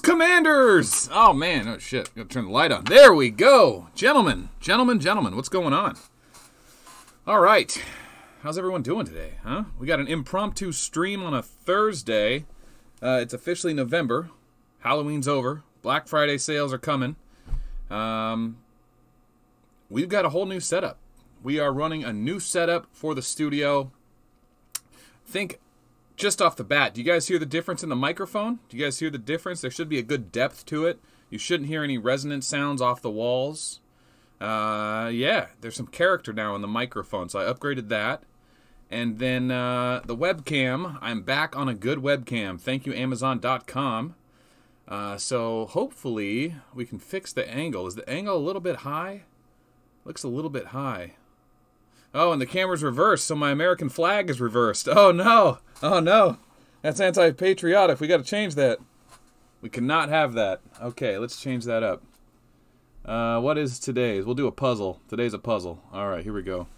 Commanders! Oh, man. Oh, shit. Gotta turn the light on. There we go. Gentlemen, what's going on? All right. How's everyone doing today, huh? We got an impromptu stream on a Thursday. It's officially November. Halloween's over. Black Friday sales are coming. We've got a whole new setup. We are running a new setup for the studio. Think just off the bat, do you guys hear the difference in the microphone? Do you guys hear the difference? There should be a good depth to it. You shouldn't hear any resonant sounds off the walls. Yeah, there's some character now in the microphone, so I upgraded that. And then the webcam, I'm back on a good webcam. Thank you, Amazon.com. So hopefully we can fix the angle. Is the angle a little bit high? Looks a little bit high. Oh, and the camera's reversed, so my American flag is reversed. Oh, no. Oh, no. That's anti-patriotic. We got to change that. We cannot have that. Okay, let's change that up. What is today's? We'll do a puzzle. Today's a puzzle. All right, here we go.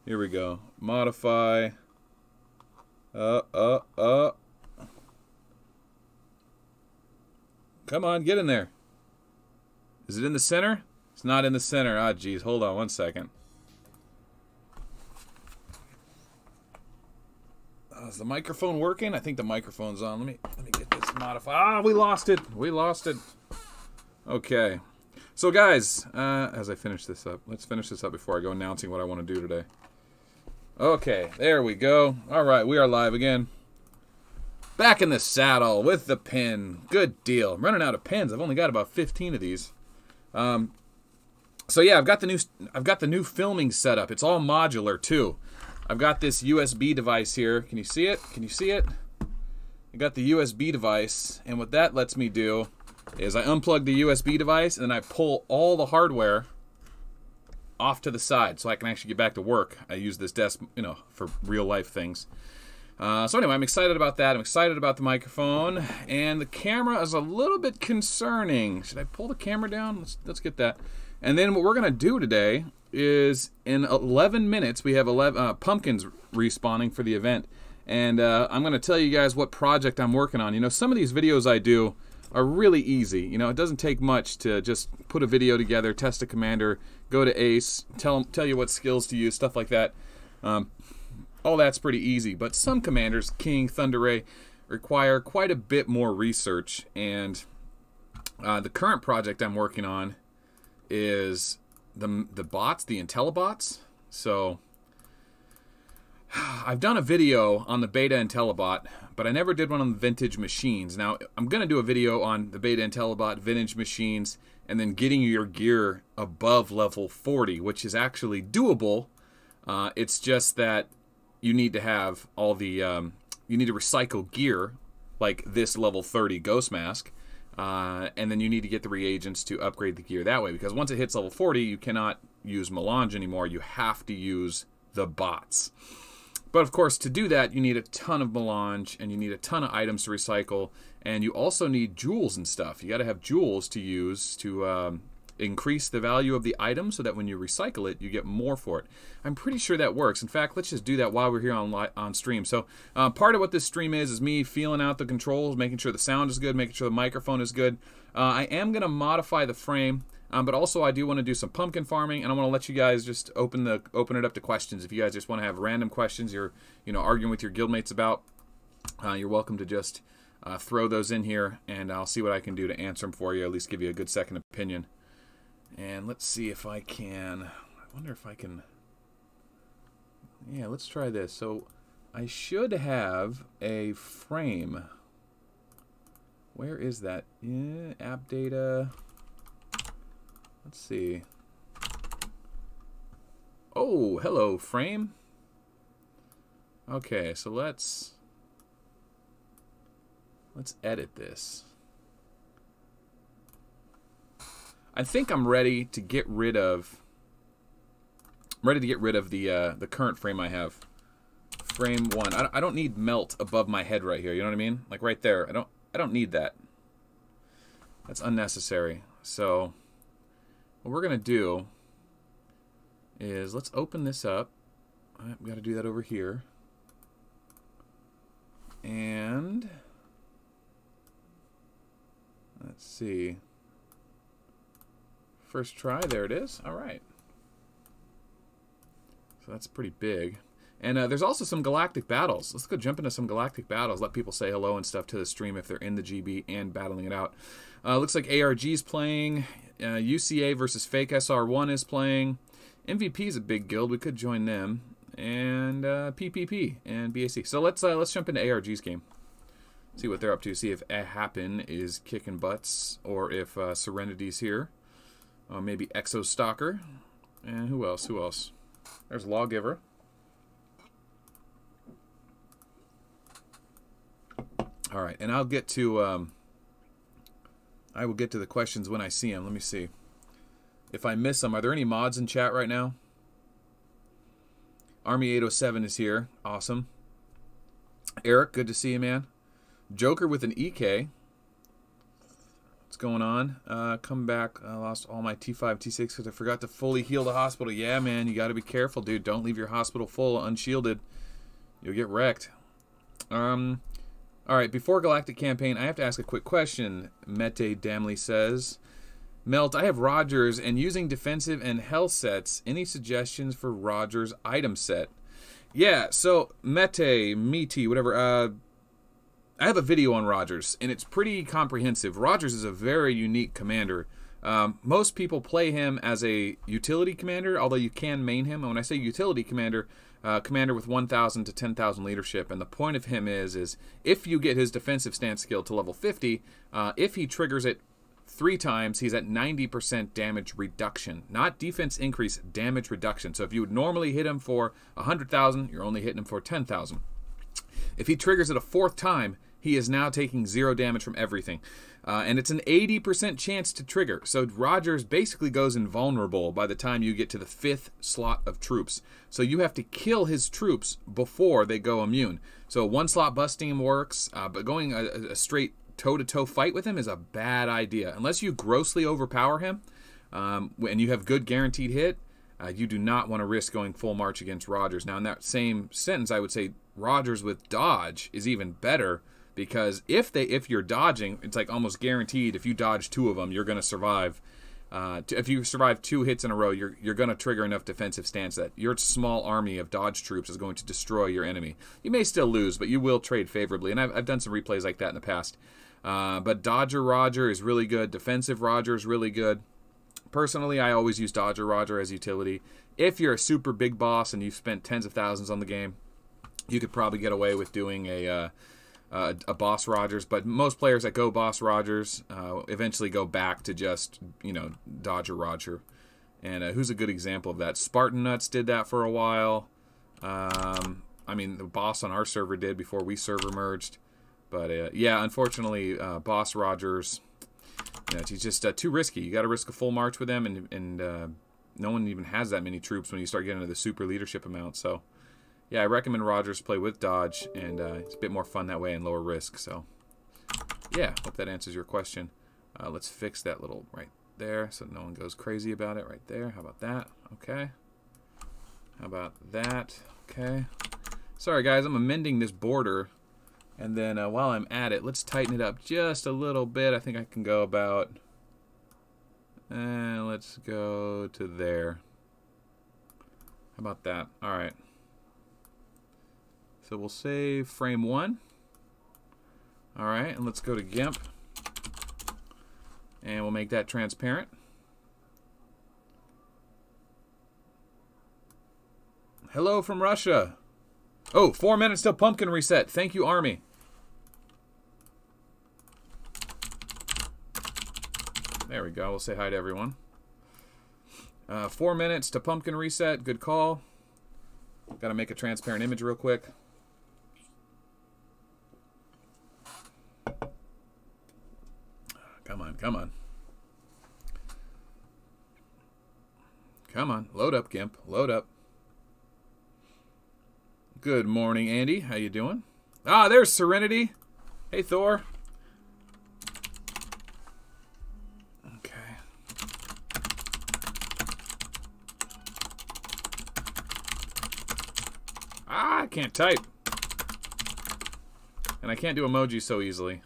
Here we go. Modify. Come on, get in there. Is it in the center? It's not in the center. Ah, geez. Hold on one second. Is the microphone working? I think the microphone's on. Let me get this modified. Ah, we lost it. We lost it. Okay. So, guys, as I finish this up, let's finish this up before I go announcing what I want to do today. Okay, there we go. All right, we are live again. Back in the saddle with the pin. Good deal. I'm running out of pins. I've only got about 15 of these. So yeah, I've got the new filming setup. It's all modular too. I've got this USB device here. Can you see it? Can you see it? I got the USB device, and what that lets me do is I unplug the USB device and then I pull all the hardware off to the side so I can actually get back to work. I use this desk, for real life things. So anyway, I'm excited about that. I'm excited about the microphone, and the camera is a little bit concerning. Should I pull the camera down? Let's get that. And then what we're gonna do today is in 11 minutes we have 11 pumpkins respawning for the event, and I'm gonna tell you guys what project I'm working on. Some of these videos I do are really easy. It doesn't take much to just put a video together, test a commander, go to Ace, tell you what skills to use, stuff like that. All that's pretty easy, but some commanders, King, Thunder Ray, require quite a bit more research, and the current project I'm working on is the bots, the IntelliBots. So I've done a video on the beta IntelliBot, but I never did one on the vintage machines. Now I'm going to do a video on the beta IntelliBot, vintage machines, and then getting your gear above level 40, which is actually doable. It's just that you need to have all the, you need to recycle gear, like this level 30 Ghost Mask, and then you need to get the reagents to upgrade the gear that way, because once it hits level 40, you cannot use melange anymore. You have to use the bots. But of course, to do that, you need a ton of melange, and you need a ton of items to recycle, and you also need jewels and stuff. You got to have jewels to use to increase the value of the item so that when you recycle it, you get more for it. I'm pretty sure that works. In fact, let's just do that while we're here on stream. So part of what this stream is me feeling out the controls, making sure the sound is good, making sure the microphone is good. I am going to modify the frame, but also I do want to do some pumpkin farming, and I want to let you guys just open it up to questions. If you guys just want to have random questions you're arguing with your guildmates about, you're welcome to just throw those in here, and I'll see what I can do to answer them for you, at least give you a good second opinion. And let's see if I can, I wonder if I can, yeah, let's try this. So I should have a frame. Where is that? Yeah, app data. Let's see. Oh, hello, frame. Okay, so let's edit this. I think I'm ready to get rid of the current frame I have. Frame 1. I don't need melt above my head right here. You know what I mean? Like right there. I don't need that. That's unnecessary. So what we're gonna do is let's open this up. We got to do that over here. And Let's see. First try, there it is. All right. So that's pretty big. And there's also some galactic battles. Let's go jump into some galactic battles. Let people say hello and stuff to the stream if they're in the GB and battling it out. Looks like ARG's playing. UCA versus Fake SR1 is playing. MVP is a big guild. We could join them. And PPP and BAC. So let's jump into ARG's game. See what they're up to. See if Happen is kicking butts or if Serenity's here. Maybe Exo Stalker. And who else? Who else? There's Lawgiver. All right, and I'll get to I will get to the questions when I see them. Let me see. If I miss them, are there any mods in chat right now? Army 807 is here. Awesome. Eric, good to see you, man. Joker with an EK. What's going on? Come back. I lost all my T5, T6 because I forgot to fully heal the hospital. Yeah, man, you got to be careful, dude. Don't leave your hospital full, unshielded. You'll get wrecked. All right, before Galactic Campaign, I have to ask a quick question. Mete Damley says, Melt, I have Rogers, and using defensive and health sets, any suggestions for Rogers' item set? Yeah, so Mete, whatever, I have a video on Rogers, and it's pretty comprehensive. Rogers is a very unique commander. Most people play him as a utility commander, although you can main him. And when I say utility commander, commander with 1,000 to 10,000 leadership. And the point of him is if you get his defensive stance skill to level 50, if he triggers it 3 times, he's at 90% damage reduction. Not defense increase, damage reduction. So if you would normally hit him for 100,000, you're only hitting him for 10,000. If he triggers it a 4th time, he is now taking 0 damage from everything. And it's an 80% chance to trigger. So Rogers basically goes invulnerable by the time you get to the 5th slot of troops. So you have to kill his troops before they go immune. So 1 slot busting him works, but going a straight toe-to-toe fight with him is a bad idea. Unless you grossly overpower him, and you have good guaranteed hit, you do not want to risk going full march against Rogers. Now in that same sentence, I would say Rogers with dodge is even better, because if you're dodging, it's like almost guaranteed. If you dodge 2 of them, you're going to survive. If you survive 2 hits in a row, you're going to trigger enough defensive stance that your small army of dodge troops is going to destroy your enemy. You may still lose, but you will trade favorably. And I've done some replays like that in the past. But Dodger Roger is really good. Defensive Roger is really good. Personally, I always use Dodger Roger as utility. If you're a super big boss and you've spent tens of thousands on the game, you could probably get away with doing a boss Rogers, but most players that go boss Rogers eventually go back to just, Dodger Roger. And who's a good example of that? Spartan Nuts did that for a while. I mean, the boss on our server did before we server merged. But yeah, unfortunately, boss Rogers, he's just too risky. You got to risk a full march with him, and no one even has that many troops when you start getting to the super leadership amount. So yeah, I recommend Rogers play with dodge, and it's a bit more fun that way and lower risk. So yeah, hope that answers your question. Let's fix that little right there so no one goes crazy about it right there. How about that? Okay. How about that? Okay. Sorry guys, I'm amending this border, and then while I'm at it, let's tighten it up just a little bit. I think I can go about, let's go to there. How about that? All right. So we'll save frame 1. All right, and let's go to GIMP. And we'll make that transparent. Hello from Russia. Oh, 4 minutes till pumpkin reset. Thank you, Army. There we go. We'll say hi to everyone. 4 minutes to pumpkin reset. Good call. Got to make a transparent image real quick. Come on, come on. Come on, load up, GIMP, load up. Good morning, Andy. How you doing? Ah, there's Serenity. Hey, Thor. Okay. Ah, I can't type. And I can't do emojis so easily.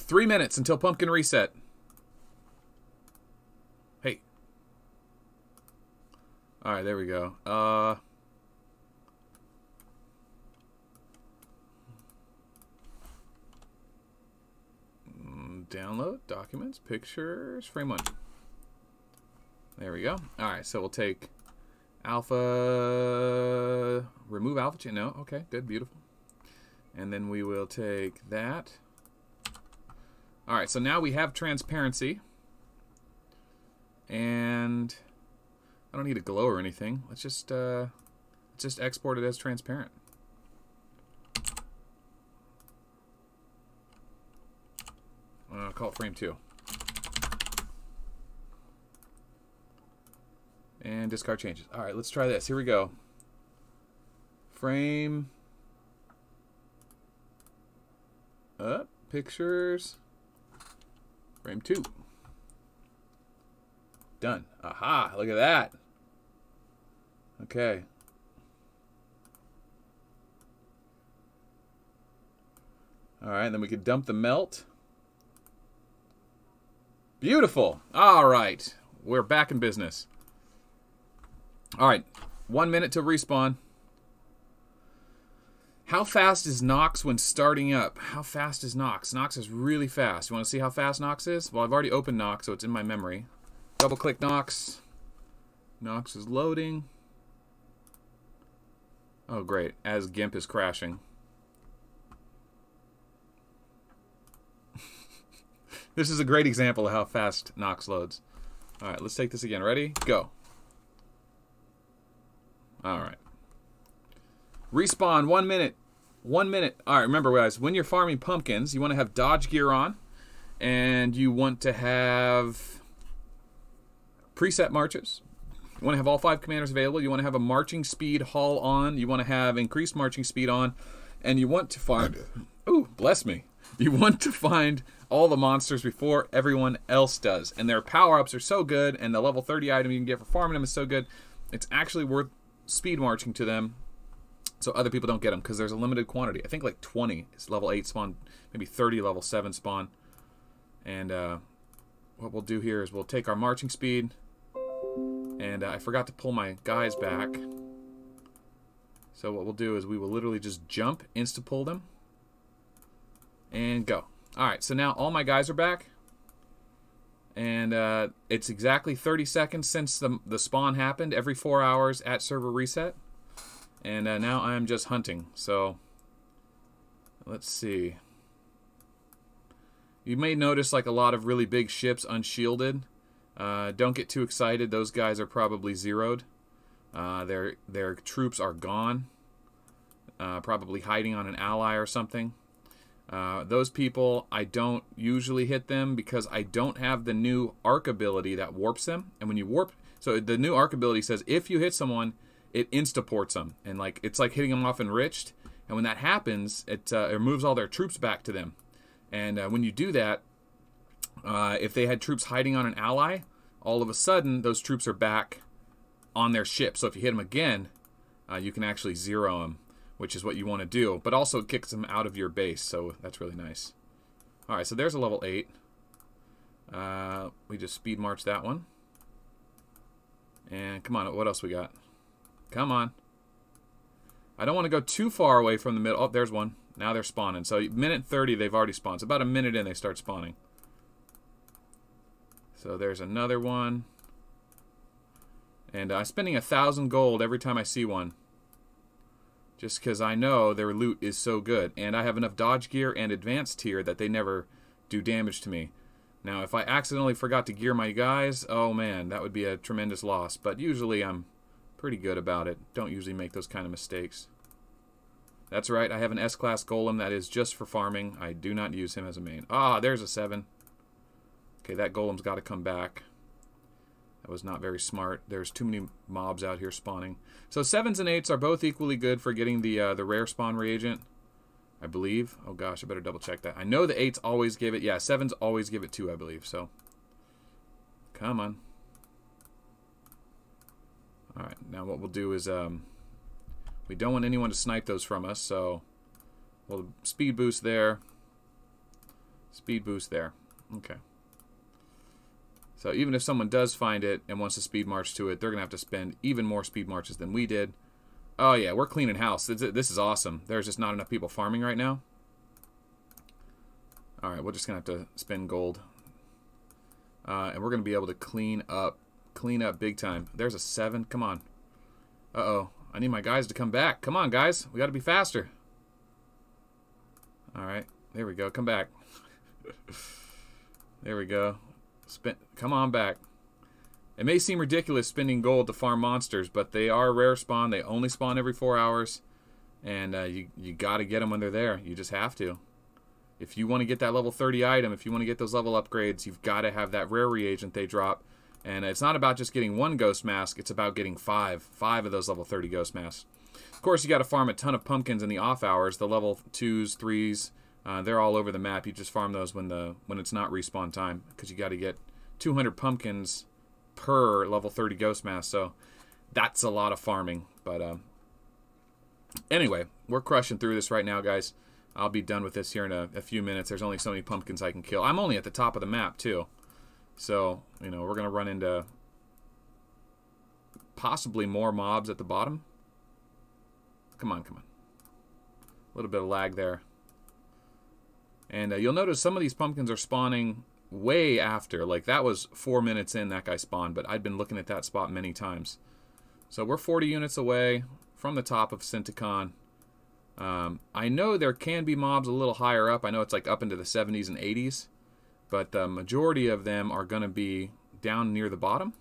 3 minutes until pumpkin reset. Hey. Alright, there we go. Download, documents, pictures, frame 1. There we go. Alright, so we'll take alpha, remove alpha chain. No, okay, good, beautiful. And then we will take that. Alright, so now we have transparency. And I don't need a glow or anything. Let's just export it as transparent. I'll call it frame 2. And discard changes. Alright, let's try this. Here we go. Frame. Pictures. Frame 2. Done. Aha, look at that. Okay. Alright, then we could dump the melt. Beautiful. Alright. We're back in business. Alright. 1 minute to respawn. How fast is Nox when starting up? How fast is Nox? Nox is really fast. You want to see how fast Nox is? Well, I've already opened Nox, so it's in my memory. Double click Nox. Nox is loading. Oh, great. As GIMP is crashing. This is a great example of how fast Nox loads. Alright, let's take this again. Ready? Go. Alright. Respawn, 1 minute. 1 minute. Alright, remember guys, when you're farming pumpkins, you want to have dodge gear on. And you want to have preset marches. You want to have all 5 commanders available. You want to have a marching speed haul on. You want to have increased marching speed on. And you want to find... Ooh, bless me. You want to find all the monsters before everyone else does. And their power-ups are so good, and the level 30 item you can get for farming them is so good, it's actually worth speed marching to them so other people don't get them, because there's a limited quantity. I think like 20 is level 8 spawn, maybe 30 level 7 spawn. And what we'll do here is we'll take our marching speed, and I forgot to pull my guys back. So what we'll do is we will literally just jump, insta-pull them, and go. Alright, so now all my guys are back. And it's exactly 30 seconds since the spawn happened, every 4 hours at server reset. And now I'm just hunting. So, let's see. You may notice like a lot of really big ships unshielded. Don't get too excited. Those guys are probably zeroed. Their troops are gone. Probably hiding on an ally or something. Those people, I don't usually hit them because I don't have the new arc ability that warps them. And when you warp, so the new arc ability says if you hit someone, it insta-ports them. And like it's like hitting them off enriched. And when that happens, it moves all their troops back to them. And when you do that, if they had troops hiding on an ally, all of a sudden those troops are back on their ship. So if you hit them again, you can actually zero them, which is what you want to do. But also it kicks them out of your base, so that's really nice. Alright, so there's a level 8. We just speed march that one. And come on, what else we got? Come on. I don't want to go too far away from the middle. Oh, there's one. Now they're spawning. So minute 30, they've already spawned. So about a minute in, they start spawning. So there's another one. And I'm spending 1,000 gold every time I see one. Just because I know their loot is so good. And I have enough dodge gear and advanced tier that they never do damage to me. Now, if I accidentally forgot to gear my guys, oh man, that would be a tremendous loss. But usually I'm pretty good about it. Don't usually make those kind of mistakes. That's right, I have an S-class golem that is just for farming. I do not use him as a main. Ah, there's a 7. Okay, that golem's got to come back. That was not very smart. There's too many mobs out here spawning. So 7s and 8s are both equally good for getting the rare spawn reagent, I believe. Oh gosh, I better double check that. I know the 8s always give it. Yeah, 7s always give it 2, I believe. So, come on. All right, now what we'll do is we don't want anyone to snipe those from us, so we'll speed boost there. Speed boost there. Okay. So even if someone does find it and wants to speed march to it, they're going to have to spend even more speed marches than we did. Oh yeah, we're cleaning house. This is awesome. There's just not enough people farming right now. Alright, we're just going to have to spend gold. And we're going to be able to clean up big time. There's a 7. Come on. Uh-oh. I need my guys to come back. Come on, guys. We got to be faster. Alright, there we go. Come back. There we go. Come on back. It may seem ridiculous spending gold to farm monsters, but they are rare spawn. They only spawn every 4 hours. And you got to get them when they're there. You just have to. If you want to get that level 30 item, if you want to get those level upgrades, you've got to have that rare reagent they drop. And it's not about just getting 1 ghost mask. It's about getting 5 of those level 30 ghost masks. Of course, you got to farm a ton of pumpkins in the off hours. The level 2s, 3s, they're all over the map. You just farm those when it's not respawn time, because you got to get 200 pumpkins per level 30 ghost mask. So that's a lot of farming. But anyway, we're crushing through this right now, guys. I'll be done with this here in a few minutes. There's only so many pumpkins I can kill. I'm only at the top of the map, too. So, you know, we're going to run into possibly more mobs at the bottom. Come on, come on. A little bit of lag there. And you'll notice some of these pumpkins are spawning way after. Like, that was 4 minutes in that guy spawned, but I'd been looking at that spot many times. So we're 40 units away from the top of Sinticon. I know there can be mobs a little higher up. I know it's like up into the 70s and 80s. But the majority of them are going to be down near the bottom.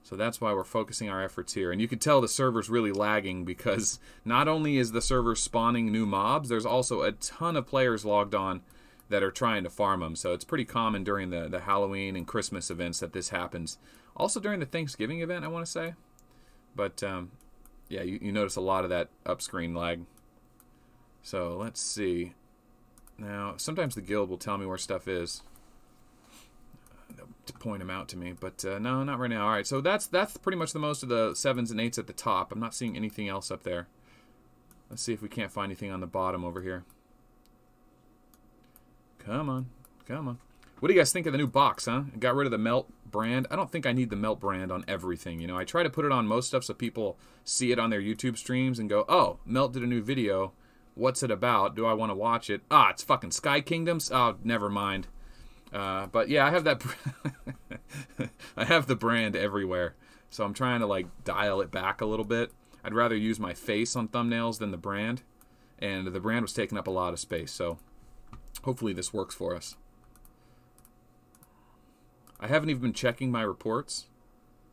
So that's why we're focusing our efforts here. And you can tell the server's really lagging because not only is the server spawning new mobs, there's also a ton of players logged on that are trying to farm them. So it's pretty common during the Halloween and Christmas events that this happens. Also during the Thanksgiving event, I want to say. But yeah, you notice a lot of that up-screen lag. So let's see. Now, sometimes the guild will tell me where stuff is to point them out to me, but no, not right now. All right, so that's pretty much the most of the 7s and 8s at the top. I'm not seeing anything else up there. Let's see if we can't find anything on the bottom over here. Come on, come on. What do you guys think of the new box, huh? I got rid of the melt brand. I don't think I need the melt brand on everything. You know, I try to put it on most stuff so people see it on their YouTube streams and go, oh, Melt did a new video. What's it about? Do I want to watch it? Ah, it's fucking Sky Kingdoms? Oh, never mind. But yeah, I have that. I have the brand everywhere. So I'm trying to like dial it back a little bit. I'd rather use my face on thumbnails than the brand. And the brand was taking up a lot of space. So hopefully this works for us. I haven't even been checking my reports.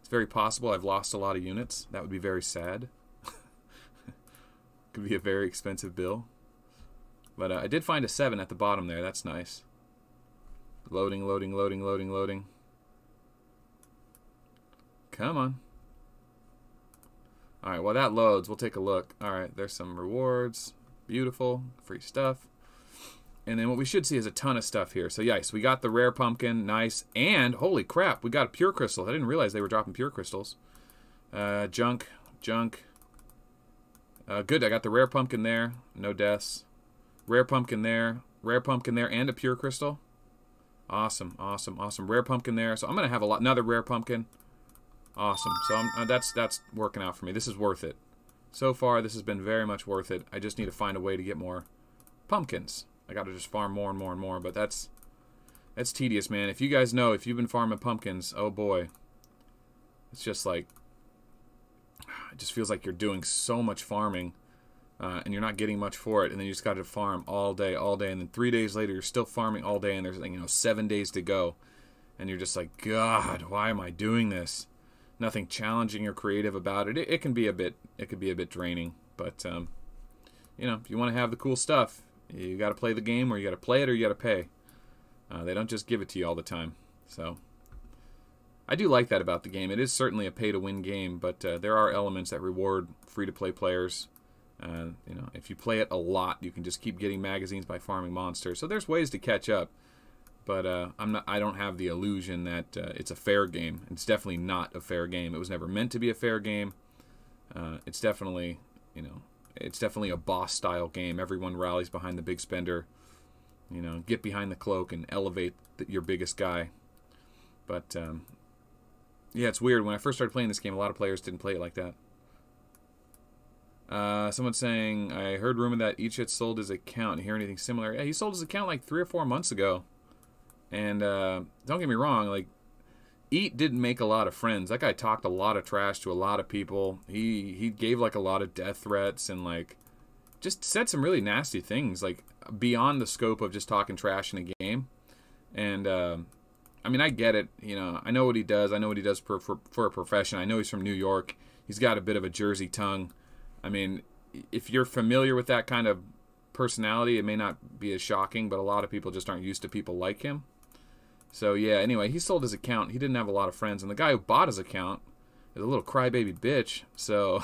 It's very possible I've lost a lot of units. That would be very sad. Could be a very expensive bill. But I did find a 7 at the bottom there. That's nice. Loading, loading, loading, loading, loading. Come on. Alright, while that loads, we'll take a look. Alright, there's some rewards. Beautiful. Free stuff. And then what we should see is a ton of stuff here. So, yes, we got the rare pumpkin. Nice. And, holy crap, we got a pure crystal. I didn't realize they were dropping pure crystals. Junk. Junk. Good, I got the rare pumpkin there. No deaths. Rare pumpkin there. Rare pumpkin there and a pure crystal. Awesome, awesome, awesome. Rare pumpkin there. So I'm going to have another rare pumpkin. Awesome. So that's working out for me. This is worth it. So far, this has been very much worth it. I just need to find a way to get more pumpkins. I got to just farm more and more and more. But that's tedious, man. If you guys know, if you've been farming pumpkins, oh boy. It's just like... It just feels like you're doing so much farming and you're not getting much for it, and then you just got to farm all day, and then 3 days later you're still farming all day, and there's 7 days to go, and you're just like, God, why am I doing this? Nothing challenging or creative about it. It can be a bit draining, but if you want to have the cool stuff, you got to play the game, or you got to play it, or you got to pay. They don't just give it to you all the time, so. I do like that about the game. It is certainly a pay-to-win game, but there are elements that reward free-to-play players. If you play it a lot, you can just keep getting magazines by farming monsters. So there's ways to catch up, but I don't have the illusion that it's a fair game. It's definitely not a fair game. It was never meant to be a fair game. It's definitely a boss-style game. Everyone rallies behind the big spender. you know, get behind the cloak and elevate your biggest guy. But yeah, it's weird. When I first started playing this game, a lot of players didn't play it like that. Someone's saying, I heard rumor that Ichit sold his account. You hear anything similar? Yeah, he sold his account like 3 or 4 months ago. And don't get me wrong, like, Eat didn't make a lot of friends. That guy talked a lot of trash to a lot of people. He gave like a lot of death threats and like just said some really nasty things, like beyond the scope of just talking trash in a game. And I mean, I get it. You know, I know what he does. I know what he does for a profession. I know he's from New York. He's got a bit of a Jersey tongue. I mean, if you're familiar with that kind of personality, it may not be as shocking, but a lot of people just aren't used to people like him. So, yeah, anyway, he sold his account. He didn't have a lot of friends. And the guy who bought his account is a little crybaby bitch. So,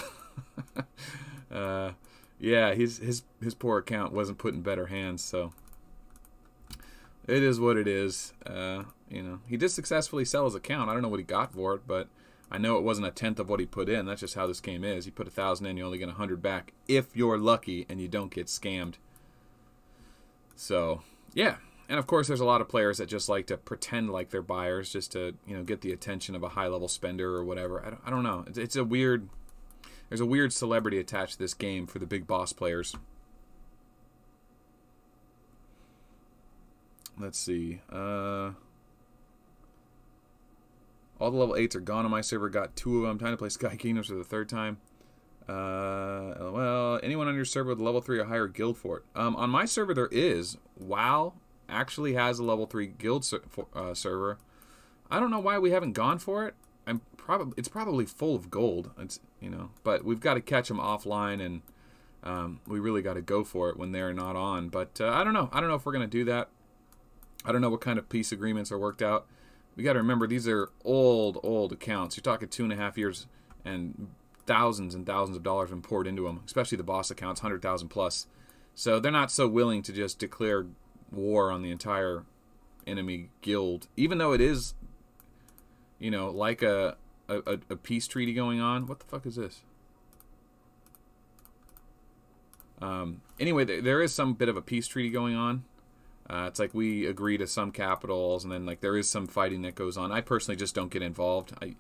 yeah, his poor account wasn't put in better hands. So, it is what it is. You know, he did successfully sell his account. I don't know what he got for it, but I know it wasn't a tenth of what he put in. That's just how this game is. You put 1,000 in, you only get 100 back if you're lucky and you don't get scammed. So, yeah. And of course, there's a lot of players that just like to pretend like they're buyers just to, you know, get the attention of a high-level spender or whatever. I don't know. It's a weird. There's a weird celebrity attached to this game for the big boss players. Let's see. All the level 8s are gone on my server. Got 2 of them. Time to play Sky Kingdoms for the 3rd time. Well, anyone on your server with level 3 or higher guild for it? On my server, there is. WoW actually has a level 3 guild server. I don't know why we haven't gone for it. It's probably full of gold. It's, you know, but we've got to catch them offline, and we really got to go for it when they're not on. But I don't know. I don't know if we're gonna do that. I don't know what kind of peace agreements are worked out. We got to remember these are old accounts. You're talking 2.5 years, and thousands and thousands of dollars been poured into them, especially the boss accounts, 100,000 plus. So they're not so willing to just declare war on the entire enemy guild, even though it is, you know, like a peace treaty going on. What the fuck is this? Anyway, there is some bit of a peace treaty going on. It's like we agree to some capitals, and then like there is some fighting that goes on. I personally just don't get involved. I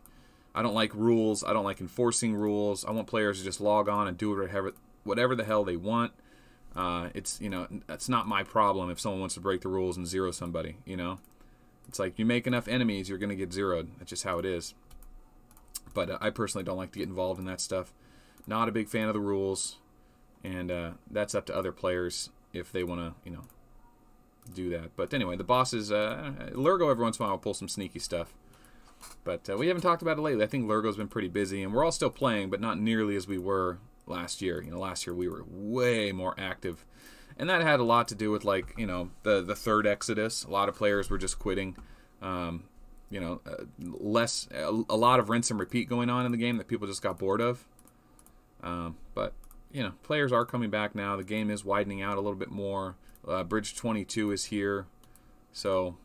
don't like rules. I don't like enforcing rules. I want players to just log on and do whatever the hell they want. It's, you know, that's not my problem if someone wants to break the rules and zero somebody, you know. It's like you make enough enemies, you're going to get zeroed. That's just how it is. But I personally don't like to get involved in that stuff. Not a big fan of the rules, and that's up to other players if they want to, you know, do that. But anyway, the bosses, Lurgo every once in a while will pull some sneaky stuff. But we haven't talked about it lately. I think Lurgo's been pretty busy, and we're all still playing, but not nearly as we were last year. You know, last year we were way more active, and that had a lot to do with, like, you know, the third Exodus. A lot of players were just quitting. You know, a lot of rinse and repeat going on in the game that people just got bored of. But you know, players are coming back now. The game is widening out a little bit more. Bridge 22 is here, so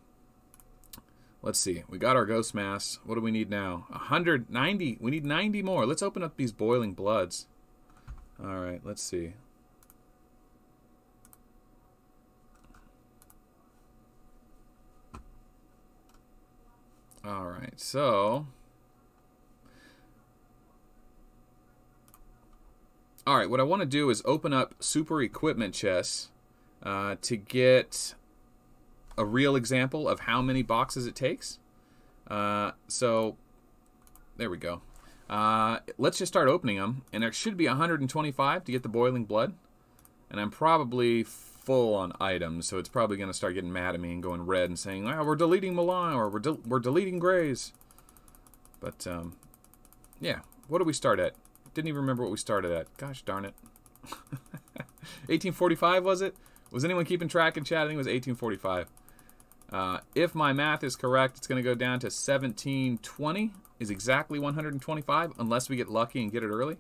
let's see. We got our Ghost Mass. What do we need now? 190. We need 90 more. Let's open up these Boiling Bloods. All right, let's see. All right, so all right, what I want to do is open up super equipment chests to get a real example of how many boxes it takes. So there we go. Let's just start opening them, and there should be 125 to get the Boiling Blood, and I'm probably full on items, so it's probably going to start getting mad at me and going red and saying, oh, we're deleting Milan, or we're deleting Grays. But yeah, what did we start at? Didn't even remember what we started at. Gosh darn it. 1845 was it? Was anyone keeping track in chat? I think it was 1845. If my math is correct, it's going to go down to 1720 is exactly 125, unless we get lucky and get it early.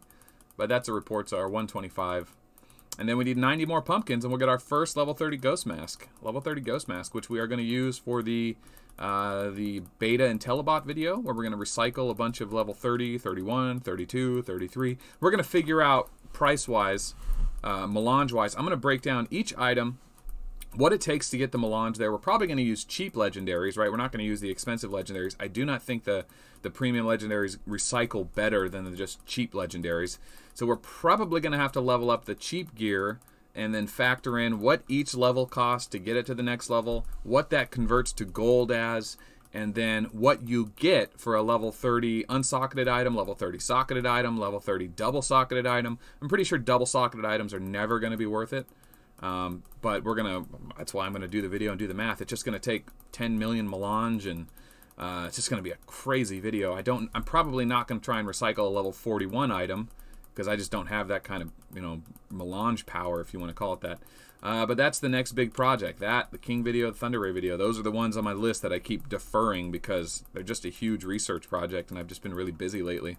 But that's the reports are, 125. And then we need 90 more pumpkins, and we'll get our first level 30 Ghost Mask. Level 30 Ghost Mask, which we are going to use for the beta and telebot video, where we're going to recycle a bunch of level 30, 31, 32, 33. We're going to figure out price-wise, melange-wise. I'm going to break down each item what it takes to get the melange there. We're probably going to use cheap legendaries, right? We're not going to use the expensive legendaries. I do not think the premium legendaries recycle better than the just cheap legendaries. So we're probably going to have to level up the cheap gear and then factor in what each level costs to get it to the next level, what that converts to gold as, and then what you get for a level 30 unsocketed item, level 30 socketed item, level 30 double socketed item. I'm pretty sure double socketed items are never going to be worth it. But that's why I'm going to do the video and do the math. It's just going to take 10 million melange, and it's just going to be a crazy video. I'm probably not going to try and recycle a level 41 item, because I just don't have that kind of, melange power, if you want to call it that. But that's the next big project. The King video, the Thunder Ray video, those are the ones on my list that I keep deferring because they're just a huge research project, and I've just been really busy lately.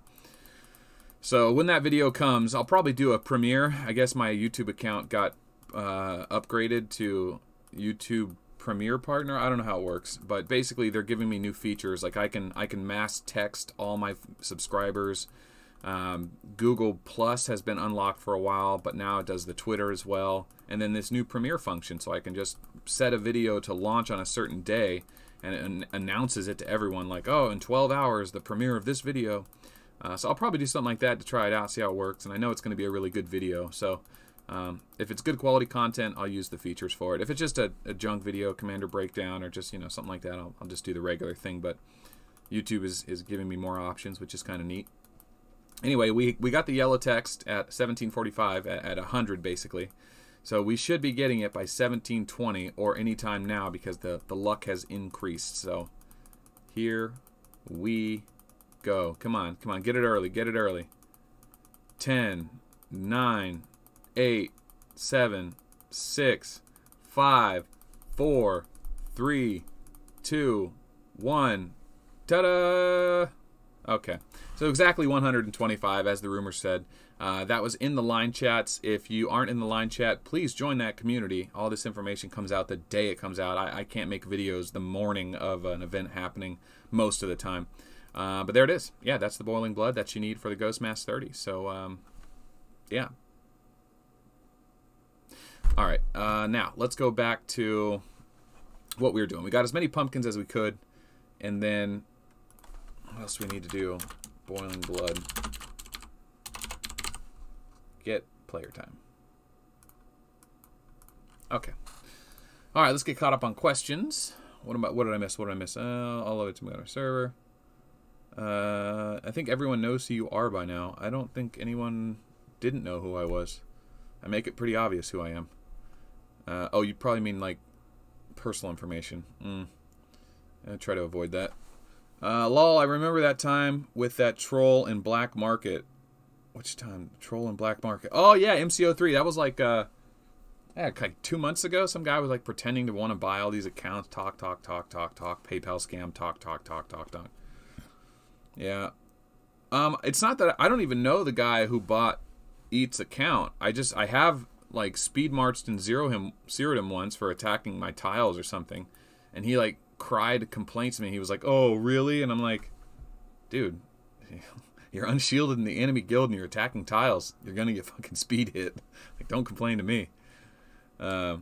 So when that video comes, I'll probably do a premiere. I guess my YouTube account got upgraded to YouTube Premiere Partner. I don't know how it works, but basically they're giving me new features. Like I can mass text all my subscribers. Google Plus has been unlocked for a while, but now it does the Twitter as well. And then this new Premiere function, so I can just set a video to launch on a certain day, and it announces it to everyone, like, oh, in 12 hours, the premiere of this video. So I'll probably do something like that to try it out, see how it works, and I know it's going to be a really good video. So if it's good quality content, I'll use the features for it. If it's just a junk video, commander breakdown, or just something like that, I'll just do the regular thing. But YouTube is giving me more options, which is kind of neat. Anyway, we got the yellow text at 1745 at 100 basically. So we should be getting it by 1720 or anytime now because the luck has increased. So here we go. Come on, get it early, get it early. 10, 9, 8, 7, 6, 5, 4, 3, 2, 1. Ta-da! Okay, so exactly 125 as the rumor said. That was in the line chats. If you aren't in the line chat, please join that community. All this information comes out the day it comes out. I can't make videos the morning of an event happening most of the time. But there it is. Yeah, that's the boiling blood that you need for the Ghost Mass 30. So, yeah. All right, now let's go back to what we were doing. We got as many pumpkins as we could, and then what else do we need to do? Boiling blood. Get player time. Okay. All right, let's get caught up on questions. What did I miss? What did I miss? All of it's on our server. I think everyone knows who you are by now. I don't think anyone didn't know who I was. I make it pretty obvious who I am. Oh, you probably mean like personal information. I try to avoid that. Lol, I remember that time with that troll in Black Market. Which time? Troll in Black Market. Oh, yeah, MCO3. That was like 2 months ago. Some guy was like pretending to want to buy all these accounts. Talk. PayPal scam. Talk. Yeah. It's not that I don't even know the guy who bought Eat's account. I have like speed marched and zeroed him once for attacking my tiles or something. And he like cried complaints to me. He was like, "Oh, really?" And I'm like, "Dude, you're unshielded in the enemy guild and you're attacking tiles. You're gonna get fucking speed hit. Like, don't complain to me." Yeah,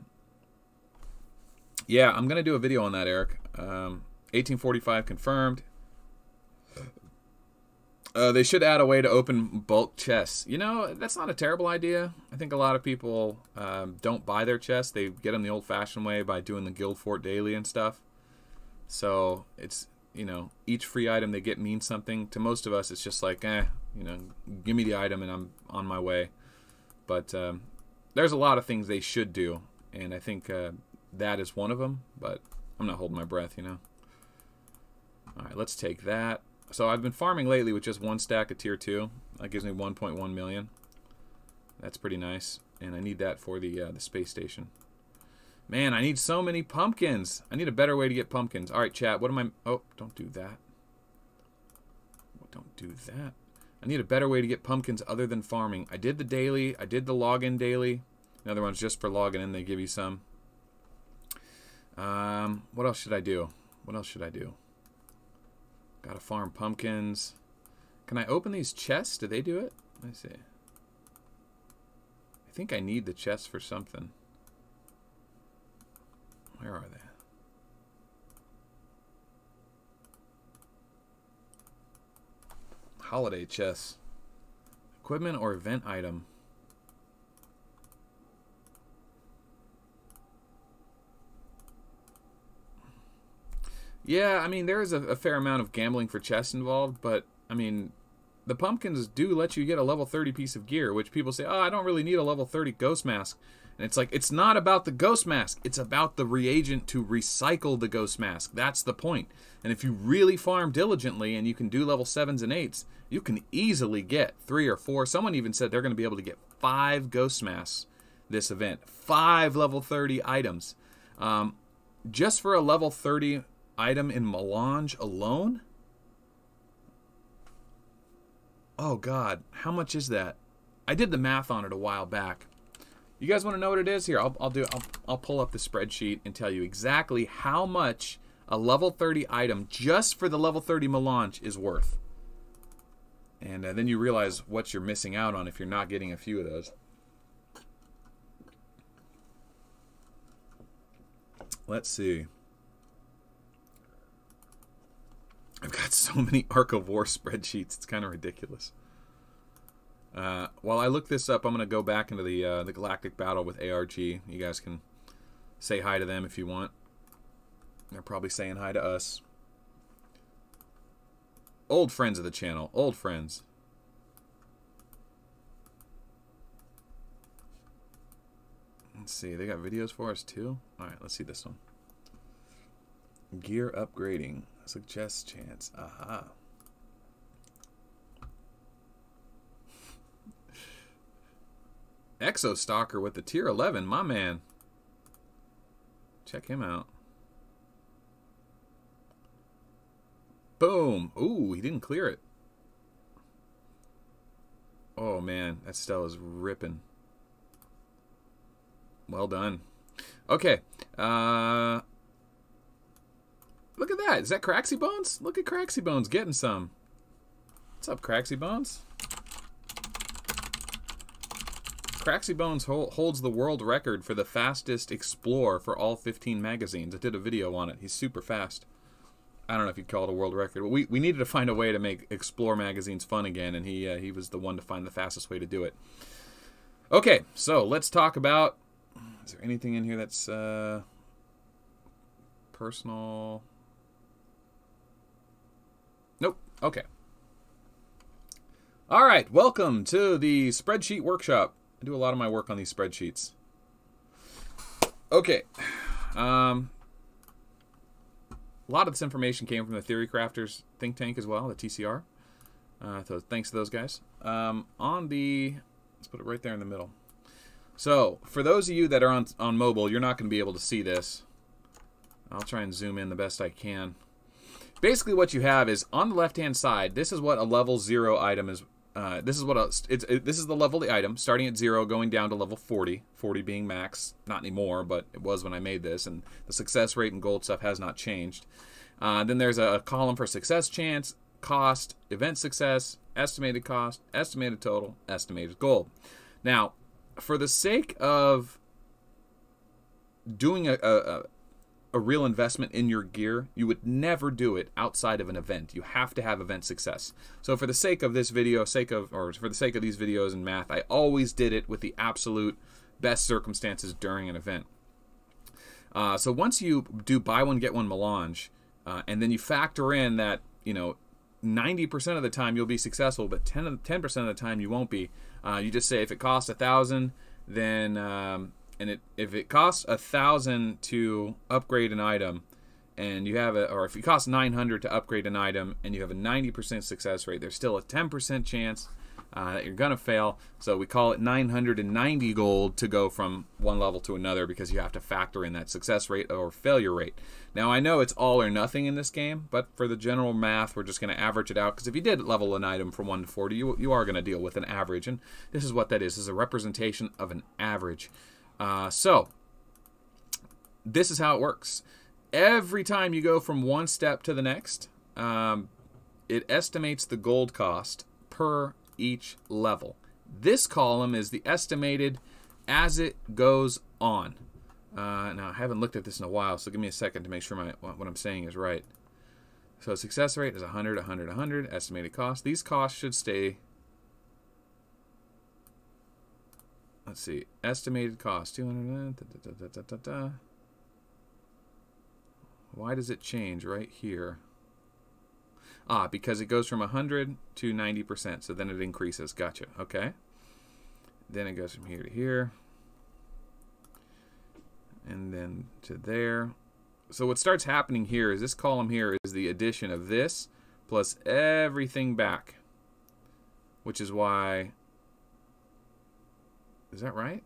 I'm gonna do a video on that, Eric. 1845 confirmed. They should add a way to open bulk chests. That's not a terrible idea. I think a lot of people don't buy their chests. They get them the old-fashioned way by doing the guild fort daily and stuff. So it's, each free item they get means something. To most of us, it's just like, give me the item and I'm on my way. But there's a lot of things they should do, and I think that is one of them. But I'm not holding my breath, All right, let's take that. So I've been farming lately with just one stack of tier 2. That gives me 1.1 million. That's pretty nice, and I need that for the space station. Man, I need so many pumpkins. I need a better way to get pumpkins. All right, chat. What am I? Oh, don't do that. Don't do that. I need a better way to get pumpkins other than farming. I did the daily. I did the login daily. Another one's just for logging in. They give you some. What else should I do? Gotta farm pumpkins. Can I open these chests? Do they do it? Let me see. I think I need the chests for something. Where are they? Holiday chests. Equipment or event item. Yeah, I mean, there is a fair amount of gambling for chests involved, but, I mean, the pumpkins do let you get a level 30 piece of gear, which people say, oh, I don't really need a level 30 ghost mask. And it's like, it's not about the ghost mask. It's about the reagent to recycle the ghost mask. That's the point. And if you really farm diligently and you can do level 7s and 8s, you can easily get 3 or 4. Someone even said they're going to be able to get 5 ghost masks this event. 5 level 30 items. Just for a level 30 item in Melange alone? Oh God, how much is that? I did the math on it a while back. You guys want to know what it is? Here, I'll pull up the spreadsheet and tell you exactly how much a level 30 item just for the level 30 Melange is worth. And then you realize what you're missing out on if you're not getting a few of those. Let's see. I've got so many Ark of War spreadsheets. It's kind of ridiculous. While I look this up, I'm going to go back into the Galactic Battle with ARG. You guys can say hi to them if you want. They're probably saying hi to us. Old friends of the channel. Old friends. Let's see. They got videos for us too? Alright, let's see this one. Gear upgrading. Suggest chance. Aha. Exo Stalker with the tier 11. My man. Check him out. Boom. Ooh, he didn't clear it. Oh, man. That Stella's ripping. Well done. Okay. Look at that. Is that Craxy Bones? Look at Craxy Bones getting some. What's up, Craxy Bones? Craxy Bones holds the world record for the fastest Explorer for all 15 magazines. I did a video on it. He's super fast. I don't know if you'd call it a world record, but we needed to find a way to make Explore magazines fun again, and he was the one to find the fastest way to do it. Okay, so let's talk about... Is there anything in here that's personal... Nope. Okay. All right. Welcome to the spreadsheet workshop. I do a lot of my work on these spreadsheets. Okay. A lot of this information came from the Theory Crafters think tank as well, the TCR. So thanks to those guys. Let's put it right there in the middle. So for those of you that are on mobile, you're not going to be able to see this. I'll try and zoom in the best I can. Basically, what you have is on the left-hand side. This is what a level 0 item is. This is the level of the item, starting at 0, going down to level 40. 40 being max. Not anymore, but it was when I made this. And the success rate and gold stuff has not changed. Then there's a column for success chance, cost, event success, estimated cost, estimated total, estimated gold. Now, for the sake of doing a real investment in your gear, you would never do it outside of an event. You have to have event success. So for the sake of this video, for the sake of these videos in math, I always did it with the absolute best circumstances during an event. So once you do buy one, get one Melange, and then you factor in that, 90% of the time you'll be successful, but 10% of the time you won't be. You just say if it costs 1,000, then if it costs 1,000 to upgrade an item, and you have or if it costs 900 to upgrade an item, and you have a 90% success rate, there's still a 10% chance that you're gonna fail. So we call it 990 gold to go from one level to another, because you have to factor in that success rate or failure rate. Now I know it's all or nothing in this game, but for the general math, we're just gonna average it out, because if you did level an item from 1 to 40, you are gonna deal with an average, and this is what that is. This is a representation of an average. So this is how it works. Every time you go from one step to the next, it estimates the gold cost per each level. This column is the estimated as it goes on. Now, I haven't looked at this in a while, so give me a second to make sure what I'm saying is right. So success rate is 100, 100, 100. Estimated cost. These costs should stay. Let's see. Estimated cost 200. Why does it change right here? Because it goes from 100 to 90%, so then it increases. Gotcha. Okay. Then it goes from here to here. And then to there. So what starts happening here is this column here is the addition of this plus everything back. Which is why... Is that right?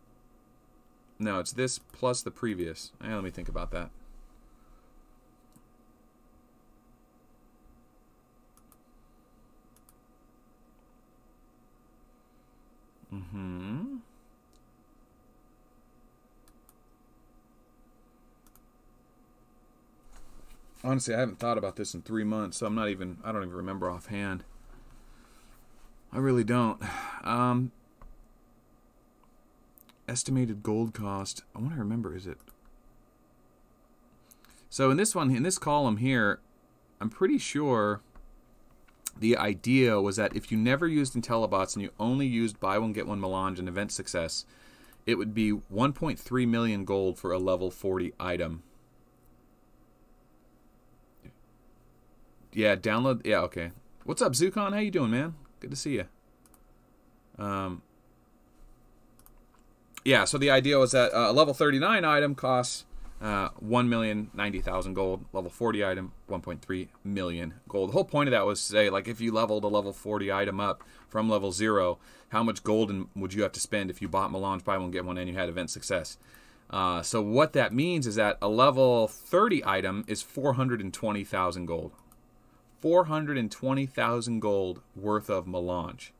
No, it's this plus the previous. Let me think about that. Honestly, I haven't thought about this in 3 months, so I don't even remember offhand. I really don't. Estimated gold cost. I want to remember, is it? So in this column here, I'm pretty sure the idea was that if you never used IntelliBots and you only used buy one, get one melange and event success, it would be 1.3 million gold for a level 40 item. Yeah, download. Yeah, okay. What's up, Zukon? How you doing, man? Good to see you. Yeah, so the idea was that a level 39 item costs 1,090,000 gold. Level 40 item, 1.3 million gold. The whole point of that was to say, like, if you leveled a level 40 item up from level 0, how much gold would you have to spend if you bought melange, buy one, get one, and you had event success? So what that means is that a level 30 item is 420,000 gold. 420,000 gold worth of melange.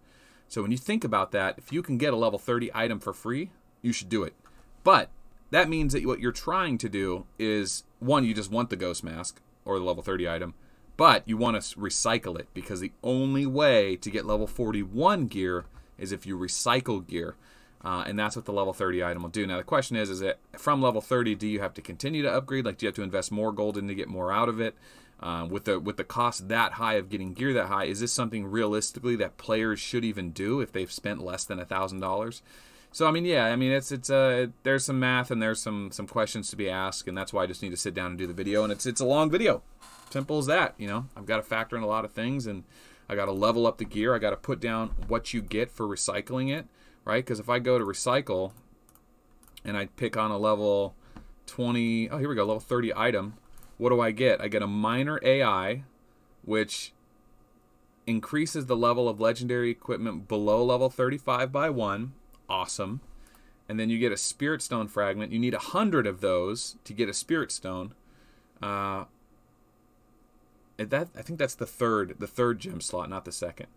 So when you think about that, if you can get a level 30 item for free, you should do it. But that means that what you're trying to do is, one, you just want the ghost mask or the level 30 item, but you want to recycle it, because the only way to get level 41 gear is if you recycle gear. And that's what the level 30 item will do. Now the question is that from level 30, do you have to continue to upgrade? Like, do you have to invest more gold in to get more out of it? With the cost that high of getting gear that high, is this something realistically that players should even do if they've spent less than $1,000? So I mean, yeah, I mean there's some math and there's some questions to be asked, and that's why I just need to sit down and do the video, and it's a long video. Simple as that, you know. I've got to factor in a lot of things, and I got to level up the gear. I got to put down what you get for recycling it, right? Because if I go to recycle and I pick on a level 20, oh here we go, level 30 item. What do I get? I get a minor AI, which increases the level of legendary equipment below level 35 by 1. Awesome. And then you get a spirit stone fragment. You need 100 of those to get a spirit stone. I think that's the third gem slot, not the second.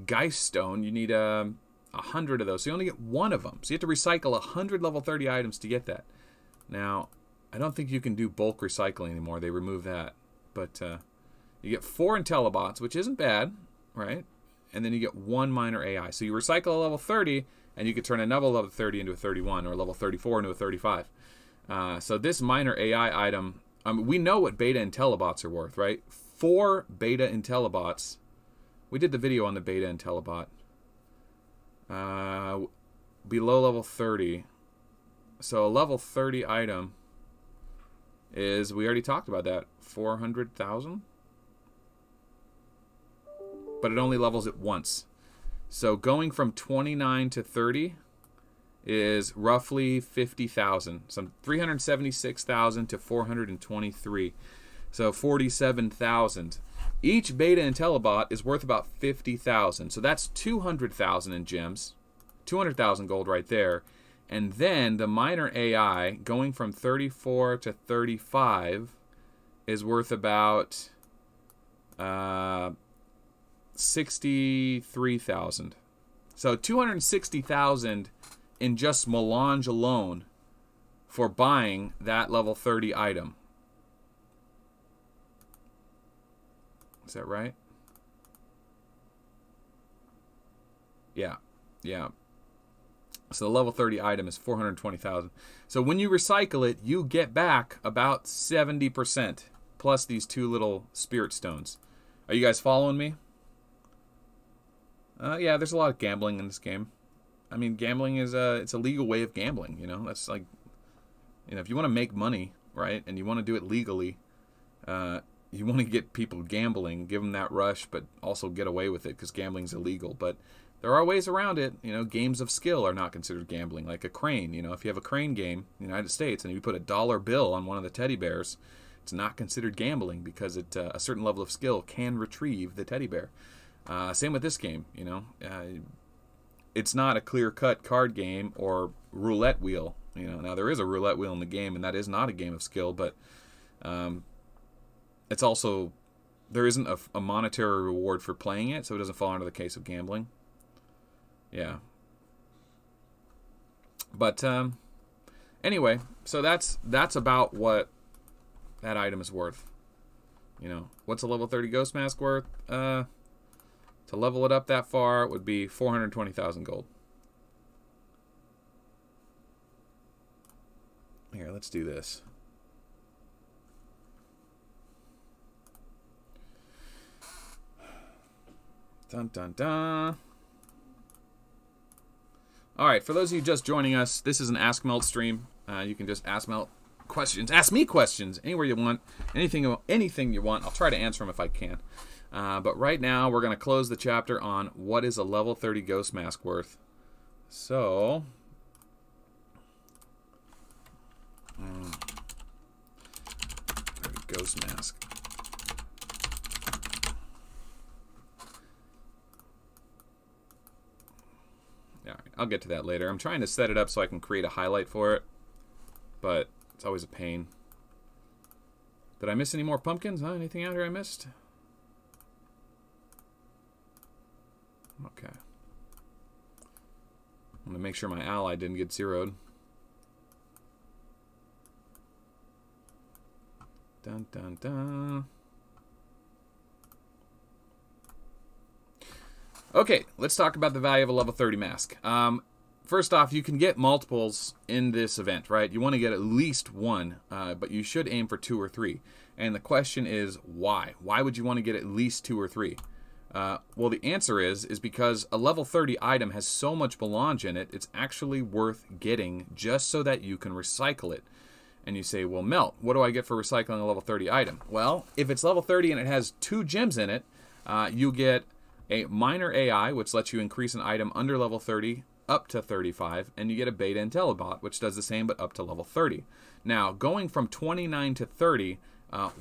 Geist stone, you need 100 of those. So you only get one of them. So you have to recycle 100 level 30 items to get that. Now, I don't think you can do bulk recycling anymore. They remove that. But you get 4 IntelliBots, which isn't bad, right? And then you get 1 minor AI. So you recycle a level 30, and you could turn another level 30 into a 31, or a level 34 into a 35. So this minor AI item, we know what beta IntelliBots are worth, right? 4 beta IntelliBots. We did the video on the beta IntelliBot. Below level 30. So a level 30 item is, we already talked about that, 400,000? But it only levels it once. So going from 29 to 30 is roughly 50,000. So 376,000 to 423. So 47,000. Each beta IntelliBot is worth about 50,000. So that's 200,000 in gems. 200,000 gold right there. And then the minor AI, going from 34 to 35, is worth about 63,000. So 260,000 in just melange alone for buying that level 30 item. Is that right? Yeah. Yeah. So the level 30 item is 420,000. So when you recycle it, you get back about 70% plus these 2 little spirit stones. Are you guys following me? Yeah, there's a lot of gambling in this game. I mean, gambling is it's a legal way of gambling, you know. That's like, you know, if you want to make money, right, and you want to do it legally, you want to get people gambling, give them that rush, but also get away with it because gambling's illegal. But there are ways around it. You know, games of skill are not considered gambling, like a crane. You know, if you have a crane game in the United States and you put a dollar bill on one of the teddy bears, it's not considered gambling because it a certain level of skill can retrieve the teddy bear. Same with this game, you know. It's not a clear-cut card game or roulette wheel. You know, now there is a roulette wheel in the game, and that is not a game of skill, but it's also, there isn't a monetary reward for playing it, so it doesn't fall under the case of gambling. Yeah. But anyway, so that's about what that item is worth. You know, what's a level 30 Ghost Mask worth? To level it up that far, it would be 420,000 gold. Here, let's do this. Dun dun dun. All right, for those of you just joining us, this is an Ask Melt stream. You can just ask Melt questions, ask me questions anywhere you want, anything you want. I'll try to answer them if I can. But right now, we're going to close the chapter on what is a level 30 Ghost Mask worth. So, 30 Ghost Mask. Yeah, I'll get to that later. I'm trying to set it up so I can create a highlight for it, but it's always a pain. Did I miss any more pumpkins? Huh? Anything out here I missed? Okay. I'm going to make sure my ally didn't get zeroed. Dun dun dun. Okay, let's talk about the value of a level 30 mask. First off, you can get multiples in this event, right? You want to get at least one, but you should aim for 2 or 3. And the question is, why? Why would you want to get at least 2 or 3? Well, the answer is because a level 30 item has so much melange in it, it's actually worth getting just so that you can recycle it. And you say, well, Melt, what do I get for recycling a level 30 item? Well, if it's level 30 and it has 2 gems in it, you get a minor AI, which lets you increase an item under level 30 up to 35, and you get a beta IntelliBot, which does the same but up to level 30. Now, going from 29 to 30,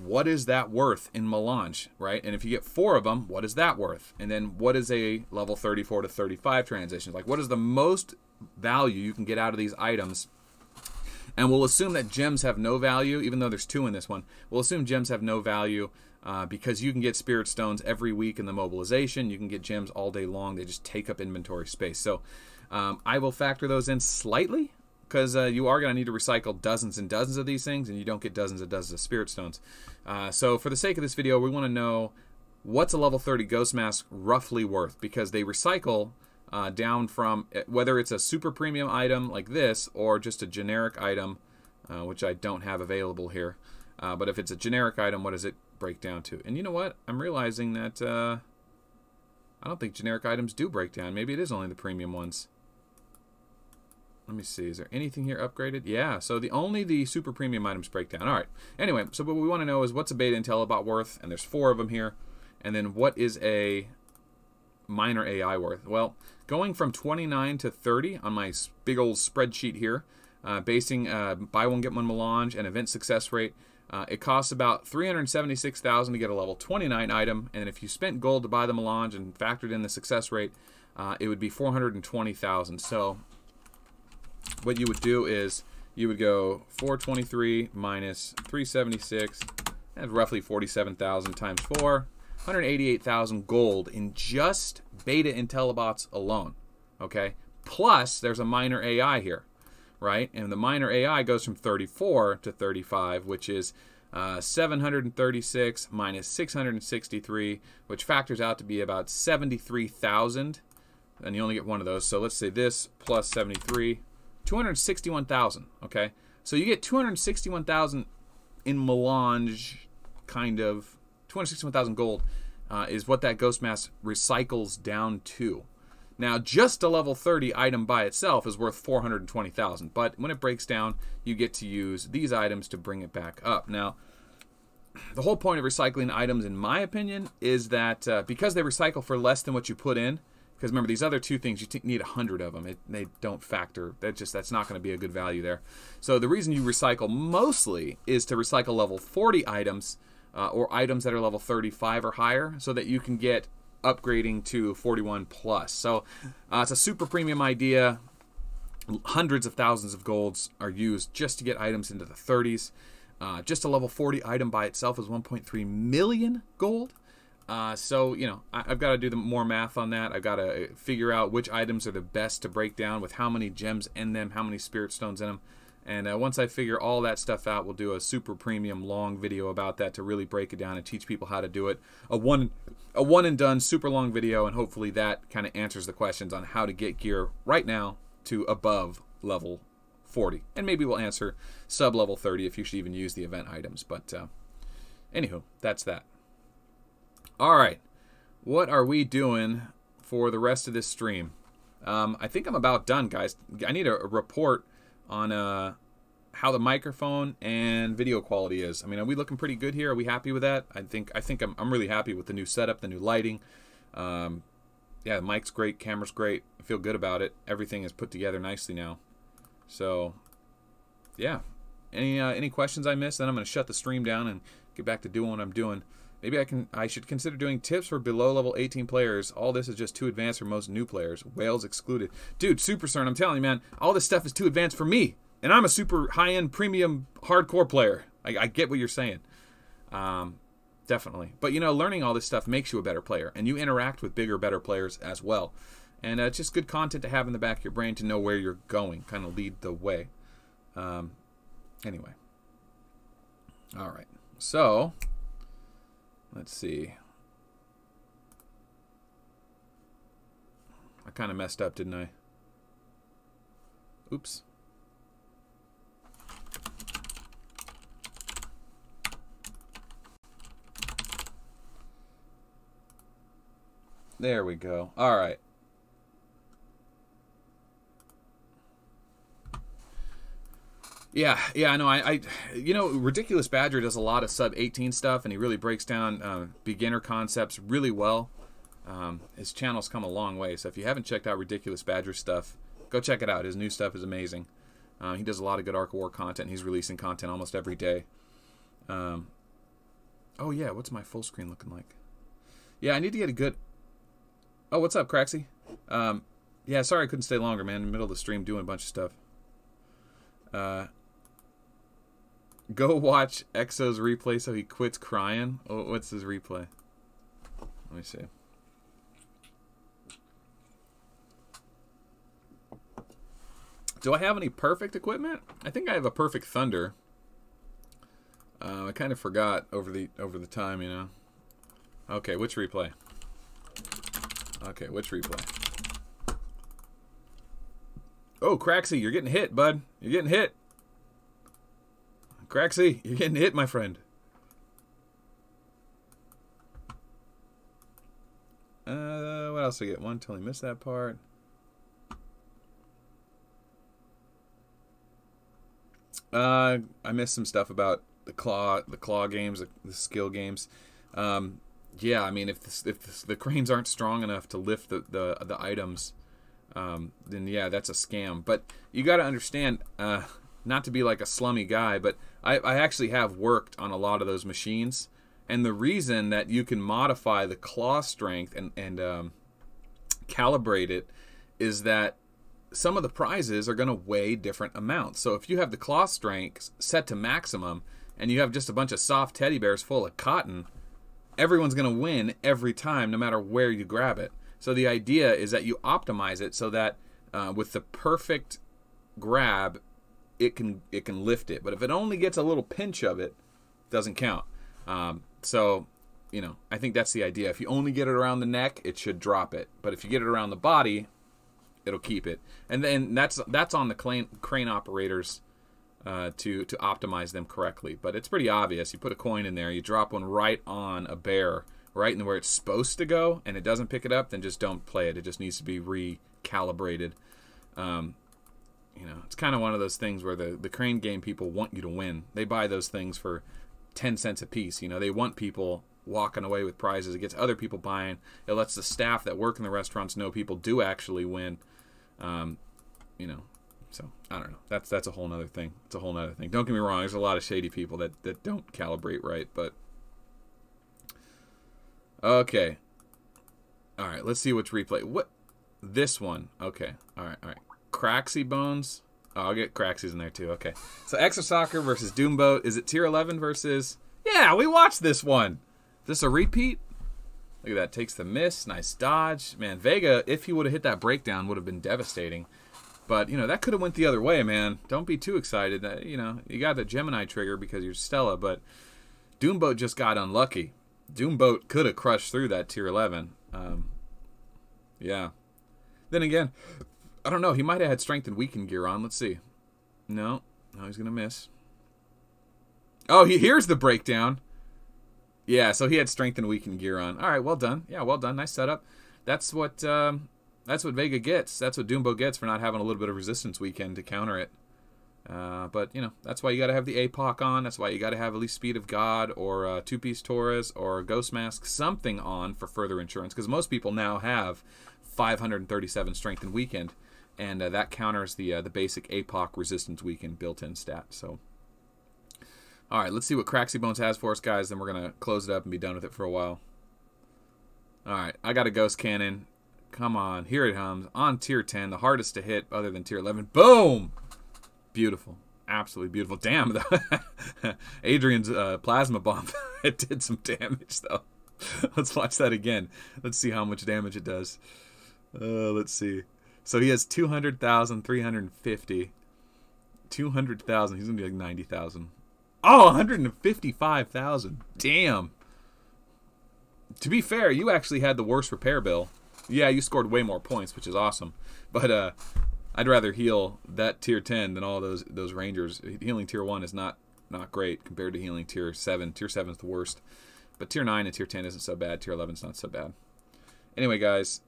what is that worth in melange, right? And if you get 4 of them, what is that worth? And then what is a level 34 to 35 transition? Like, what is the most value you can get out of these items? And we'll assume that gems have no value, even though there's 2 in this one. We'll assume gems have no value because you can get spirit stones every week in the mobilization. You can get gems all day long. They just take up inventory space. So I will factor those in slightly, because you are going to need to recycle dozens and dozens of these things, and you don't get dozens and dozens of spirit stones. So for the sake of this video, we want to know what's a level 30 Ghost Mask roughly worth, because they recycle down from, whether it's a super premium item like this or just a generic item, which I don't have available here. But if it's a generic item, what does it break down to? And you know what? I'm realizing that I don't think generic items do break down. Maybe it is only the premium ones. Let me see. Is there anything here upgraded? Yeah, so only the super premium items break down. All right. Anyway, so what we want to know is what's a beta IntelliBot worth, and there's 4 of them here. And then what is a minor AI worth? Well, going from 29 to 30 on my big old spreadsheet here, basing buy one, get one melange and event success rate, it costs about 376,000 to get a level 29 item, and if you spent gold to buy the melange and factored in the success rate, it would be 420,000. So what you would do is you would go 423 minus 376, that's roughly 47,000 times 4, 188,000 gold in just beta IntelliBots alone. Okay, plus there's a minor AI here, right? And the minor AI goes from 34 to 35, which is 736 minus 663, which factors out to be about 73,000. and you only get one of those. So let's say this plus 73, 261,000. Okay, so you get 261,000 in melange, kind of 261,000 gold is what that ghost mask recycles down to. Now, just a level 30 item by itself is worth 420,000, but when it breaks down, you get to use these items to bring it back up. Now, the whole point of recycling items, in my opinion, is that because they recycle for less than what you put in, because remember, these other two things, you need 100 of them. They don't factor. That's not going to be a good value there. So the reason you recycle mostly is to recycle level 40 items or items that are level 35 or higher, so that you can get upgrading to 41 plus. So it's a super premium idea. Hundreds of thousands of golds are used just to get items into the 30s. Just a level 40 item by itself is 1.3 million gold. So, you know, I've got to do more math on that. I've got to figure out which items are the best to break down with how many gems in them, how many spirit stones in them. And once I figure all that stuff out, we'll do a super premium long video about that to really break it down and teach people how to do it. A one and done super long video, and hopefully that kind of answers the questions on how to get gear right now to above level 40. And maybe we'll answer sub level 30 if you should even use the event items. But anywho, that's that. All right, what are we doing for the rest of this stream? I think I'm about done, guys. I need a report on how the microphone and video quality is. I mean, are we looking pretty good here? Are we happy with that? I think I'm really happy with the new setup, the new lighting. Yeah, the mic's great, camera's great. I feel good about it. Everything is put together nicely now. So, yeah. Any questions I missed? Then I'm going to shut the stream down and get back to doing what I'm doing. Maybe I should consider doing tips for below level 18 players. All this is just too advanced for most new players. Whales excluded. Dude, Super CERN, I'm telling you, man, all this stuff is too advanced for me. And I'm a super high-end premium hardcore player. I get what you're saying. Definitely. But, you know, learning all this stuff makes you a better player. And you interact with bigger, better players as well. And it's just good content to have in the back of your brain to know where you're going. Kind of lead the way. Anyway. All right. So, let's see. I kind of messed up, didn't I? Oops. There we go. All right. Yeah, I know. I you know, Ridiculous Badger does a lot of sub 18 stuff, and he really breaks down beginner concepts really well. His channel's come a long way, so if you haven't checked out Ridiculous Badger stuff, go check it out. His new stuff is amazing. He does a lot of good Ark of War content. He's releasing content almost every day. Oh yeah, what's my full screen looking like? Yeah, I need to get a good... Oh, what's up, Craxy? Yeah, sorry I couldn't stay longer, man. In the middle of the stream doing a bunch of stuff. Go watch Exo's replay so he quits crying. Oh, what's his replay? Let me see. Do I have any perfect equipment? I think I have a perfect Thunder. I kind of forgot over the time, you know. Okay, which replay? Okay, which replay? Oh, Craxy, you're getting hit, bud. You're getting hit. Craxy, you're getting hit, my friend. What else did I get? One, totally missed that part. I missed some stuff about the claw games, the skill games. Yeah, I mean, if the cranes aren't strong enough to lift the items, then yeah, that's a scam. But you got to understand, not to be like a slummy guy, but I actually have worked on a lot of those machines, and the reason that you can modify the claw strength and calibrate it is that some of the prizes are going to weigh different amounts. So if you have the claw strength set to maximum, and you have just a bunch of soft teddy bears full of cotton, everyone's going to win every time, no matter where you grab it. So the idea is that you optimize it so that with the perfect grab, it can lift it. But if it only gets a little pinch of it, doesn't count. So you know, I think that's the idea. If you only get it around the neck, it should drop it. But if you get it around the body, it'll keep it. And then that's on the crane operators to optimize them correctly. But it's pretty obvious. You put a coin in there, you drop one right on a bear, right in where it's supposed to go, and it doesn't pick it up, then just don't play it. It just needs to be recalibrated. You know, it's kind of one of those things where the crane game people want you to win. They buy those things for 10 cents a piece. You know, they want people walking away with prizes. It gets other people buying. It lets the staff that work in the restaurants know people do actually win. You know, so I don't know. That's a whole nother thing. It's a whole nother thing. Don't get me wrong. There's a lot of shady people that don't calibrate right, but okay. All right, let's see which replay. What? This one. Okay. All right. Craxy Bones. Oh, I'll get Craxies in there too. Okay. So Extra Soccer versus Doomboat. Is it tier 11 versus... Yeah, we watched this one. Is this a repeat? Look at that. Takes the miss. Nice dodge. Man, Vega, if he would have hit that breakdown, would have been devastating. But, you know, that could have went the other way, man. Don't be too excited. You know, you got the Gemini trigger because you're Stella, but Doomboat just got unlucky. Doomboat could have crushed through that tier 11. Yeah. Then again, I don't know. He might have had strength and weakened gear on. Let's see. No, he's going to miss. Oh, he hears the breakdown. Yeah, so he had strength and weakened gear on. All right, well done. Yeah, well done. Nice setup. That's what Vega gets. That's what Doomboat gets for not having a little bit of resistance weekend to counter it. But, you know, that's why you got to have the APOC on. That's why you got to have at least Speed of God or Two-Piece Taurus or Ghost Mask, something on for further insurance. Because most people now have 537 strength and weekend. And that counters the basic APOC resistance weekend built-in stat. So, all right, let's see what Craxy Bones has for us, guys. Then we're going to close it up and be done with it for a while. All right, I got a Ghost Cannon. Come on, here it comes. On tier 10, the hardest to hit other than tier 11. Boom! Beautiful. Absolutely beautiful. Damn, Adrian's plasma bomb. It did some damage, though. Let's watch that again. Let's see how much damage it does. Let's see. So he has 200,000, 350. 200,000. He's going to be like 90,000. Oh, 155,000. Damn. To be fair, you actually had the worst repair bill. Yeah, you scored way more points, which is awesome. But I'd rather heal that tier 10 than all those Rangers. Healing tier 1 is not great compared to healing tier 7. Tier 7 is the worst. But tier 9 and tier 10 isn't so bad. Tier 11 is not so bad. Anyway, guys.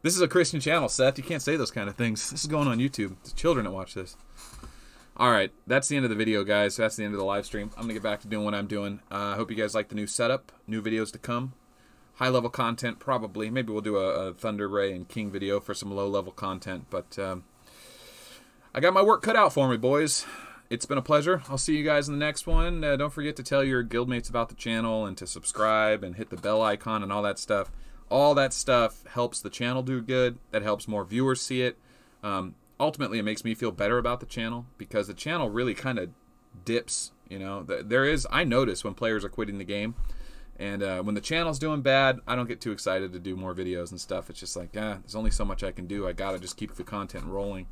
This is a Christian channel, Seth. You can't say those kind of things. This is going on YouTube. It's children that watch this. All right, that's the end of the video, guys. That's the end of the live stream. I'm going to get back to doing what I'm doing. I hope you guys like the new setup, new videos to come. High-level content, probably. Maybe we'll do a Thunder Ray and King video for some low-level content. But I got my work cut out for me, boys. It's been a pleasure. I'll see you guys in the next one. Don't forget to tell your guildmates about the channel and to subscribe and hit the bell icon and all that stuff. All that stuff helps the channel do good. That helps more viewers see it. Ultimately, it makes me feel better about the channel because the channel really kind of dips. You know, I notice when players are quitting the game, and when the channel's doing bad, I don't get too excited to do more videos and stuff. It's just like, there's only so much I can do. I gotta just keep the content rolling.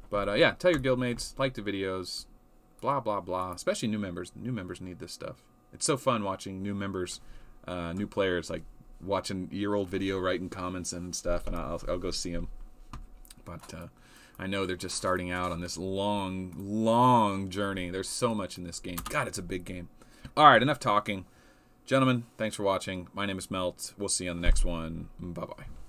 But yeah, tell your guildmates, like the videos, blah blah blah. Especially new members. New members need this stuff. It's so fun watching new members, new players like. Watching year-old video, writing comments and stuff, and I'll go see them. But I know they're just starting out on this long journey. There's so much in this game. God, it's a big game. All right, enough talking. Gentlemen, thanks for watching. My name is Melt. We'll see you on the next one. Bye-bye.